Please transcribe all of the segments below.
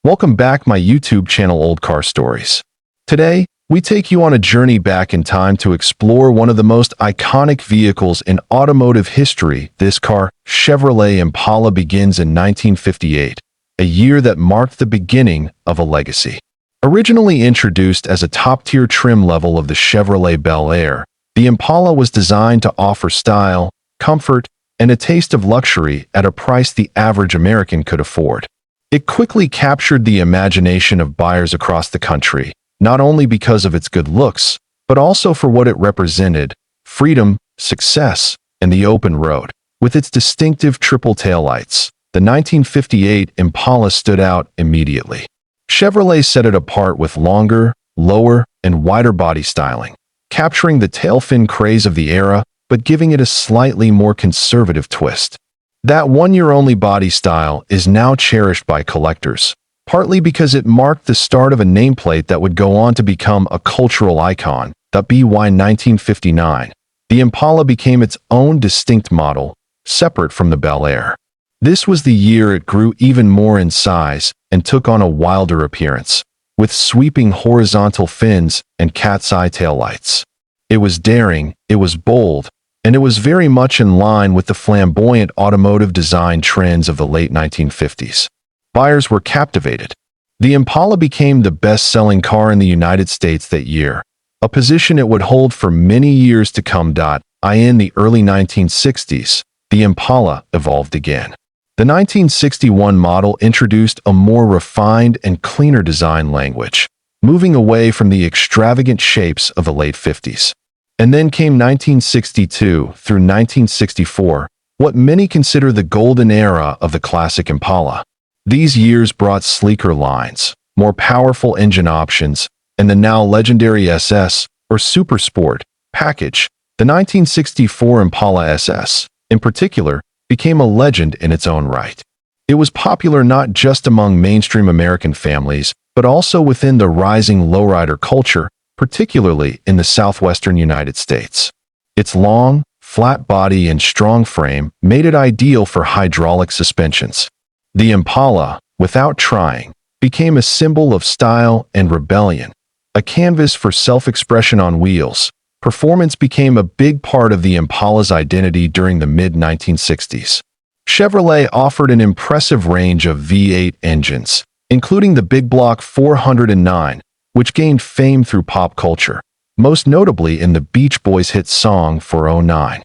Welcome back my YouTube channel Old Car Stories. Today, we take you on a journey back in time to explore one of the most iconic vehicles in automotive history. This car, Chevrolet Impala, begins in 1958, a year that marked the beginning of a legacy. Originally introduced as a top-tier trim level of the Chevrolet Bel Air, the Impala was designed to offer style, comfort, and a taste of luxury at a price the average American could afford. It quickly captured the imagination of buyers across the country, not only because of its good looks, but also for what it represented: freedom, success, and the open road. With its distinctive triple taillights, the 1958 Impala stood out immediately. Chevrolet set it apart with longer, lower, and wider body styling, capturing the tail fin craze of the era, but giving it a slightly more conservative twist. That one-year-only body style is now cherished by collectors, partly because it marked the start of a nameplate that would go on to become a cultural icon. By 1959, the Impala became its own distinct model, separate from the Bel Air. This was the year it grew even more in size and took on a wilder appearance, with sweeping horizontal fins and cat's-eye taillights. It was daring, it was bold, and it was very much in line with the flamboyant automotive design trends of the late 1950s. Buyers were captivated. The Impala became the best-selling car in the United States that year, a position it would hold for many years to come. In the early 1960s, the Impala evolved again. The 1961 model introduced a more refined and cleaner design language, moving away from the extravagant shapes of the late 50s. And then came 1962 through 1964, what many consider the golden era of the classic Impala. These years brought sleeker lines, more powerful engine options, and the now legendary SS, or Super Sport, package. The 1964 Impala SS, in particular, became a legend in its own right. It was popular not just among mainstream American families, but also within the rising lowrider culture, particularly in the southwestern United States. Its long, flat body and strong frame made it ideal for hydraulic suspensions. The Impala, without trying, became a symbol of style and rebellion, a canvas for self-expression on wheels. Performance became a big part of the Impala's identity during the mid-1960s. Chevrolet offered an impressive range of V8 engines, including the big block 409, which gained fame through pop culture, most notably in the Beach Boys' hit song 409.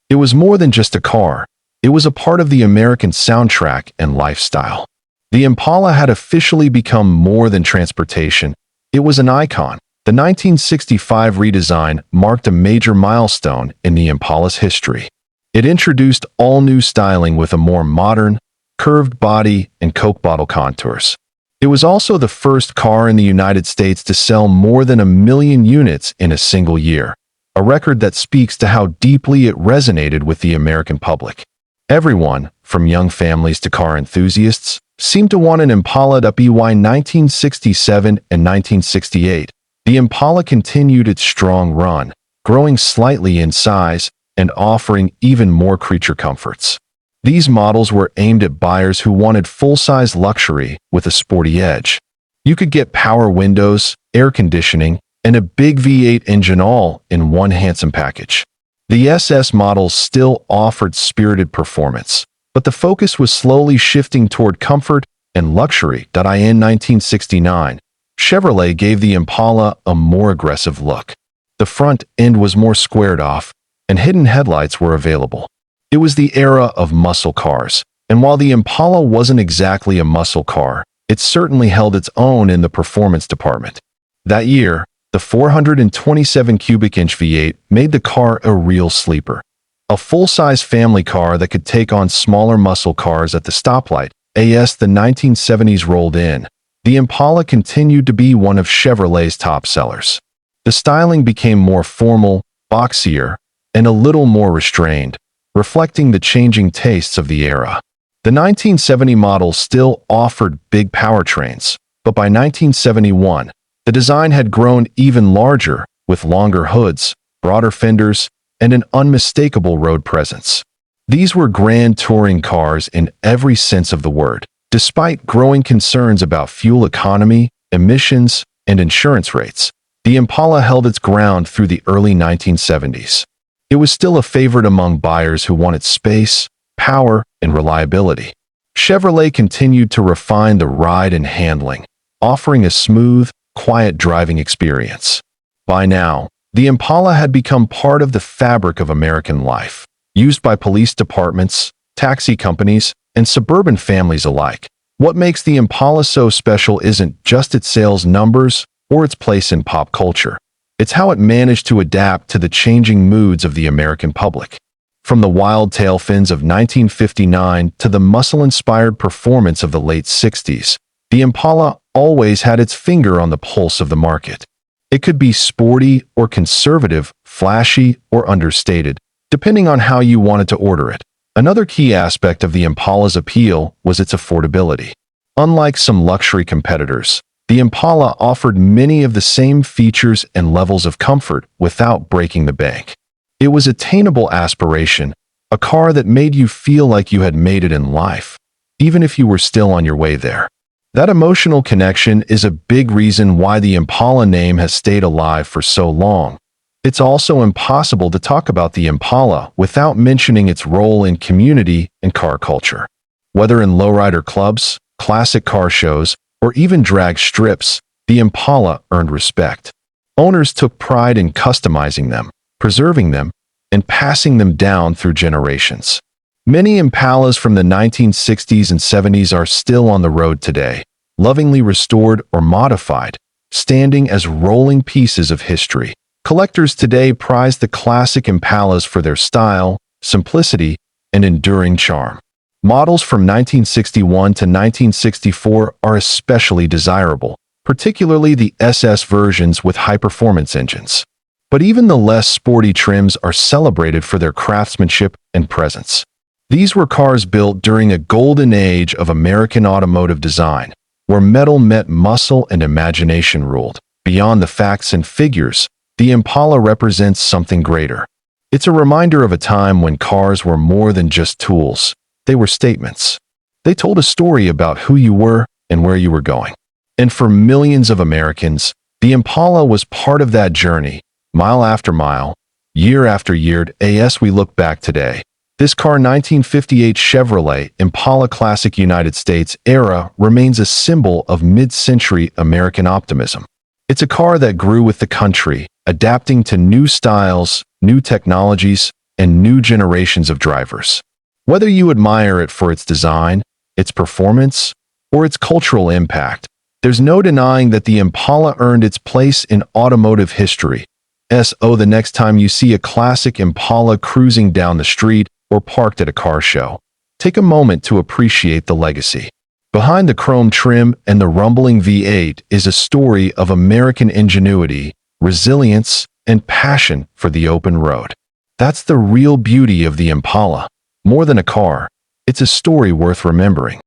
It was more than just a car, it was a part of the American soundtrack and lifestyle. The Impala had officially become more than transportation, it was an icon. The 1965 redesign marked a major milestone in the Impala's history. It introduced all-new styling with a more modern, curved body and Coke bottle contours. It was also the first car in the United States to sell more than 1 million units in a single year, a record that speaks to how deeply it resonated with the American public. Everyone, from young families to car enthusiasts, seemed to want an Impala. By 1967 and 1968, the Impala continued its strong run, growing slightly in size and offering even more creature comforts. These models were aimed at buyers who wanted full-size luxury with a sporty edge. You could get power windows, air conditioning, and a big V8 engine all in one handsome package. The SS models still offered spirited performance, but the focus was slowly shifting toward comfort and luxury. In 1969, Chevrolet gave the Impala a more aggressive look. The front end was more squared off, and hidden headlights were available. It was the era of muscle cars, and while the Impala wasn't exactly a muscle car, it certainly held its own in the performance department. That year, the 427 cubic inch V8 made the car a real sleeper. A full-size family car that could take on smaller muscle cars at the stoplight. As the 1970s rolled in, the Impala continued to be one of Chevrolet's top sellers. The styling became more formal, boxier, and a little more restrained, reflecting the changing tastes of the era. The 1970 model still offered big powertrains, but by 1971, the design had grown even larger, with longer hoods, broader fenders, and an unmistakable road presence. These were grand touring cars in every sense of the word. Despite growing concerns about fuel economy, emissions, and insurance rates, the Impala held its ground through the early 1970s. It was still a favorite among buyers who wanted space, power, and reliability. Chevrolet continued to refine the ride and handling, offering a smooth, quiet driving experience. By now, the Impala had become part of the fabric of American life, used by police departments, taxi companies, and suburban families alike. What makes the Impala so special isn't just its sales numbers or its place in pop culture. It's how it managed to adapt to the changing moods of the American public. From the wild tail fins of 1959 to the muscle-inspired performance of the late 60s, the Impala always had its finger on the pulse of the market. It could be sporty or conservative, flashy or understated, depending on how you wanted to order it. Another key aspect of the Impala's appeal was its affordability. Unlike some luxury competitors, the Impala offered many of the same features and levels of comfort without breaking the bank. It was an attainable aspiration, a car that made you feel like you had made it in life, even if you were still on your way there. That emotional connection is a big reason why the Impala name has stayed alive for so long. It's also impossible to talk about the Impala without mentioning its role in community and car culture. Whether in lowrider clubs, classic car shows, or even drag strips, the Impala earned respect. Owners took pride in customizing them, preserving them, and passing them down through generations. Many Impalas from the 1960s and 70s are still on the road today, lovingly restored or modified, standing as rolling pieces of history. Collectors today prize the classic Impalas for their style, simplicity, and enduring charm. Models from 1961 to 1964 are especially desirable, particularly the SS versions with high-performance engines. But even the less sporty trims are celebrated for their craftsmanship and presence. These were cars built during a golden age of American automotive design, where metal met muscle and imagination ruled. Beyond the facts and figures, the Impala represents something greater. It's a reminder of a time when cars were more than just tools. They were statements. They told a story about who you were and where you were going. And for millions of Americans, the Impala was part of that journey, mile after mile, year after year. As we look back today, this car 1958 Chevrolet Impala Classic United States era remains a symbol of mid-century American optimism. It's a car that grew with the country, adapting to new styles, new technologies, and new generations of drivers. Whether you admire it for its design, its performance, or its cultural impact, there's no denying that the Impala earned its place in automotive history. The next time you see a classic Impala cruising down the street or parked at a car show, take a moment to appreciate the legacy. Behind the chrome trim and the rumbling V8 is a story of American ingenuity, resilience, and passion for the open road. That's the real beauty of the Impala. More than a car, it's a story worth remembering.